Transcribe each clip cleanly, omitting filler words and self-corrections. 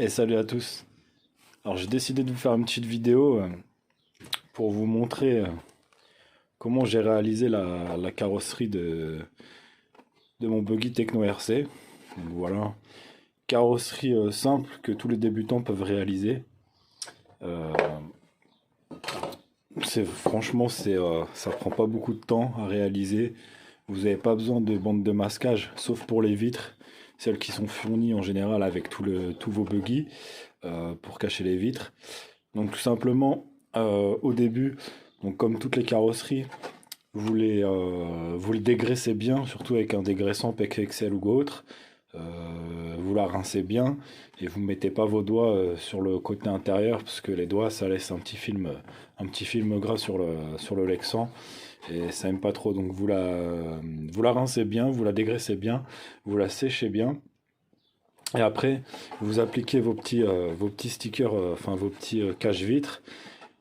Et salut à tous. Alors j'ai décidé de vous faire une petite vidéo pour vous montrer comment j'ai réalisé la carrosserie de mon buggy Techno RC. Donc voilà, carrosserie simple que tous les débutants peuvent réaliser. Euh, franchement, ça prend pas beaucoup de temps à réaliser. Vous n'avez pas besoin de bande de masquage, sauf pour les vitres, celles qui sont fournies en général avec tous vos buggy pour cacher les vitres. Donc tout simplement, au début, donc comme toutes les carrosseries, vous les dégraissez bien, surtout avec un dégraissant PEC ou autre. Vous la rincez bien et vous mettez pas vos doigts sur le côté intérieur parce que les doigts ça laisse un petit film gras sur le lexan et ça aime pas trop. Donc vous la rincez bien, vous la dégraissez bien, vous la séchez bien. Et après, vous appliquez vos petits stickers, enfin vos petits cache-vitres,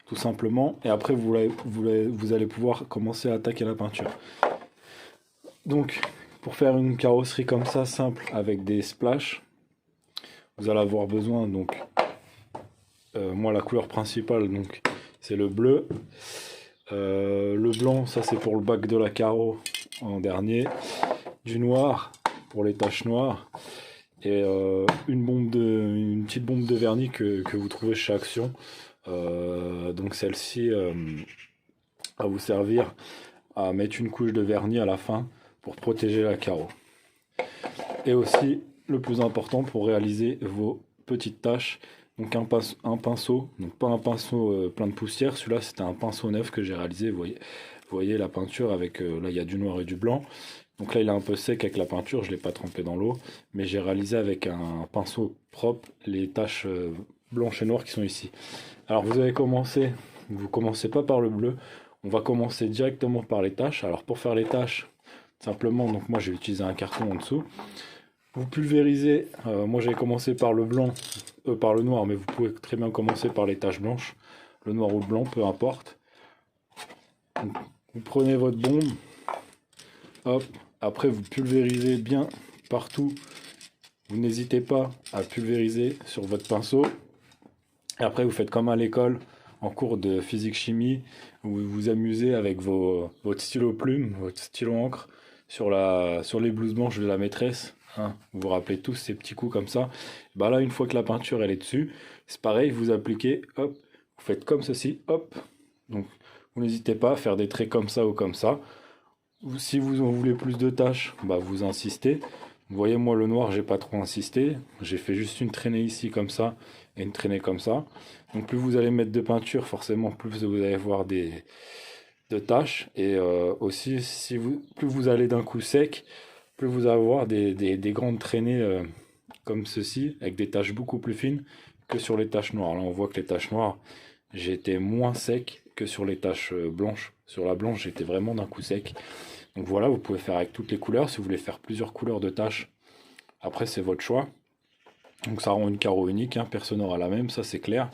tout simplement. Et après, vous allez pouvoir commencer à attaquer la peinture. Donc, pour faire une carrosserie comme ça, simple, avec des splashes, vous allez avoir besoin, donc, moi, la couleur principale, donc, c'est le bleu. Le blanc, ça c'est pour le bac de la carreau en dernier. Du noir pour les taches noires. Et une petite bombe de vernis que vous trouvez chez Action. Donc celle-ci va vous servir à mettre une couche de vernis à la fin pour protéger la carreau. Et aussi, le plus important pour réaliser vos petites taches, donc un pinceau, donc pas un pinceau plein de poussière, celui-là c'était un pinceau neuf que j'ai réalisé, vous voyez la peinture avec, là il y a du noir et du blanc. Donc là il est un peu sec avec la peinture, je ne l'ai pas trempé dans l'eau, mais j'ai réalisé avec un pinceau propre les taches blanches et noires qui sont ici. Alors vous commencez pas par le bleu, on va commencer directement par les taches. Alors pour faire les taches, simplement, donc moi j'ai utilisé un carton en dessous. Vous pulvérisez, moi j'ai commencé par le blanc, par le noir, mais vous pouvez très bien commencer par les taches blanches, le noir ou le blanc, peu importe. Donc, vous prenez votre bombe, hop, après vous pulvérisez bien partout. Vous n'hésitez pas à pulvériser sur votre pinceau. Et après vous faites comme à l'école, en cours de physique-chimie, où vous vous amusez avec votre stylo plume, votre stylo encre, sur les blouses blanches de la maîtresse. Hein, vous vous rappelez tous ces petits coups comme ça. Bah là, une fois que la peinture elle est dessus, c'est pareil, vous appliquez, hop, vous faites comme ceci, hop. Donc vous n'hésitez pas à faire des traits comme ça ou comme ça. Si vous en voulez plus de tâches, bah vous insistez. Vous voyez, moi le noir, j'ai pas trop insisté. J'ai fait juste une traînée ici comme ça et une traînée comme ça. Donc plus vous allez mettre de peinture, forcément plus vous allez voir de tâches. Et aussi, plus vous allez d'un coup sec, plus vous allez avoir des grandes traînées comme ceci, avec des taches beaucoup plus fines que sur les taches noires. Là, on voit que les taches noires, j'ai été moins sec que sur les taches blanches. Sur la blanche, j'étais vraiment d'un coup sec. Donc voilà, vous pouvez faire avec toutes les couleurs. Si vous voulez faire plusieurs couleurs de taches, après c'est votre choix. Donc ça rend une carreau unique, hein, personne n'aura la même, ça c'est clair.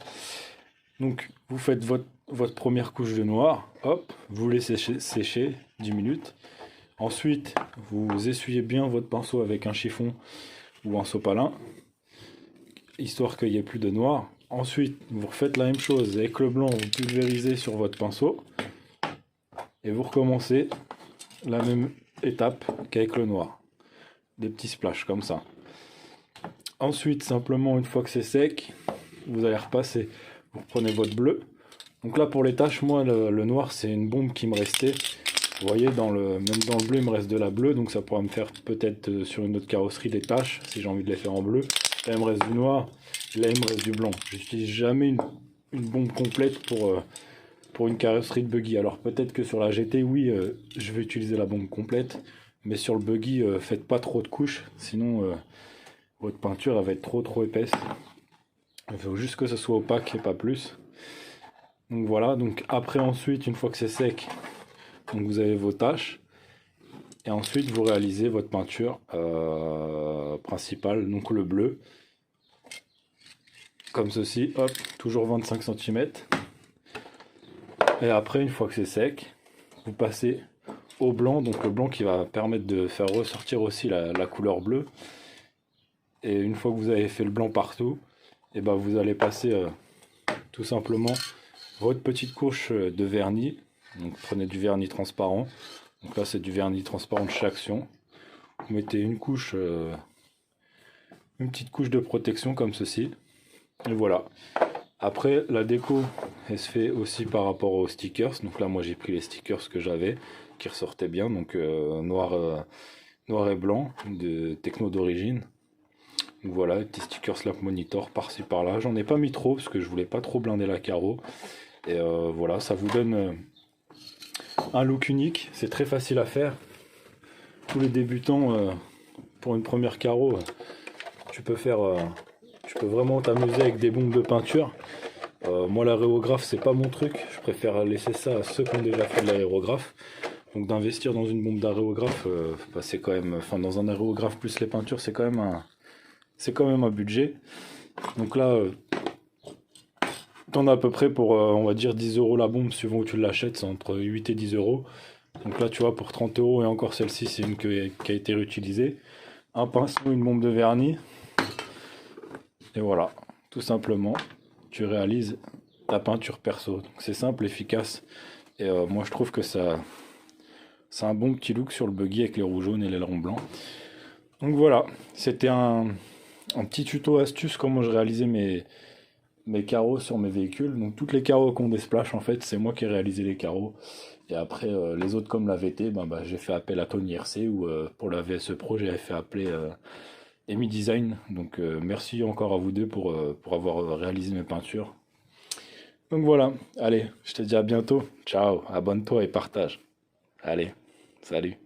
Donc vous faites votre première couche de noir, hop, vous laissez sécher 10 minutes. Ensuite, vous essuyez bien votre pinceau avec un chiffon ou un sopalin, histoire qu'il n'y ait plus de noir. Ensuite, vous refaites la même chose avec le blanc, vous pulvérisez sur votre pinceau. Et vous recommencez la même étape qu'avec le noir. Des petits splashes comme ça. Ensuite, simplement, une fois que c'est sec, vous allez repasser. Vous reprenez votre bleu. Donc là, pour les taches, moi, le noir, c'est une bombe qui me restait. Vous voyez, même dans le bleu, il me reste de la bleue. Donc ça pourra me faire peut-être sur une autre carrosserie des taches, si j'ai envie de les faire en bleu. Là, il me reste du noir. Là, il me reste du blanc. J'utilise jamais une bombe complète pour une carrosserie de buggy. Alors peut-être que sur la GT, oui, je vais utiliser la bombe complète. Mais sur le buggy, faites pas trop de couches. Sinon, votre peinture elle va être trop épaisse. Il faut juste que ce soit opaque et pas plus. Donc voilà, donc après ensuite, une fois que c'est sec, donc vous avez vos taches. Et ensuite vous réalisez votre peinture principale, donc le bleu. Comme ceci, hop, toujours 25 cm. Et après, une fois que c'est sec, vous passez au blanc, donc le blanc qui va permettre de faire ressortir aussi la couleur bleue. Et une fois que vous avez fait le blanc partout, et ben vous allez passer tout simplement votre petite couche de vernis. Donc prenez du vernis transparent. Donc là c'est du vernis transparent de chez Action. Vous mettez une petite couche de protection comme ceci. Et voilà. Après la déco elle se fait aussi par rapport aux stickers. Donc là moi j'ai pris les stickers que j'avais qui ressortaient bien. Donc noir et blanc de Techno d'origine. Donc voilà, petit sticker Slap Monitor par-ci par-là. J'en ai pas mis trop parce que je voulais pas trop blinder la carreau. Et voilà, ça vous donne un look unique. C'est très facile à faire. Tous les débutants, pour une première carreau, tu peux vraiment t'amuser avec des bombes de peinture. Moi l'aérographe c'est pas mon truc. Je préfère laisser ça à ceux qui ont déjà fait de l'aérographe. Donc d'investir dans une bombe d'aérographe, c'est quand même, enfin dans un aérographe plus les peintures, c'est quand même un budget. Donc là, t'en as à peu près pour, on va dire 10 € la bombe, suivant où tu l'achètes, c'est entre 8 et 10 euros. Donc là, tu vois, pour 30 €, et encore celle-ci, c'est une qui a été réutilisée. Un pinceau, une bombe de vernis. Et voilà, tout simplement, tu réalises ta peinture perso. Donc c'est simple, efficace. Et moi, je trouve que ça, c'est un bon petit look sur le buggy avec les roues jaunes et l'aileron blanc. Donc voilà, c'était un petit tuto astuce comment je réalisais mes carreaux sur mes véhicules. Donc toutes les carreaux qui ont des splash en fait, c'est moi qui ai réalisé les carreaux. Et après les autres comme la VT, j'ai fait appel à Tony RC ou pour la VSE Pro j'ai fait appeler Emi Design. Donc merci encore à vous deux pour avoir réalisé mes peintures. Donc voilà, allez, je te dis à bientôt. Ciao, abonne-toi et partage. Allez, salut.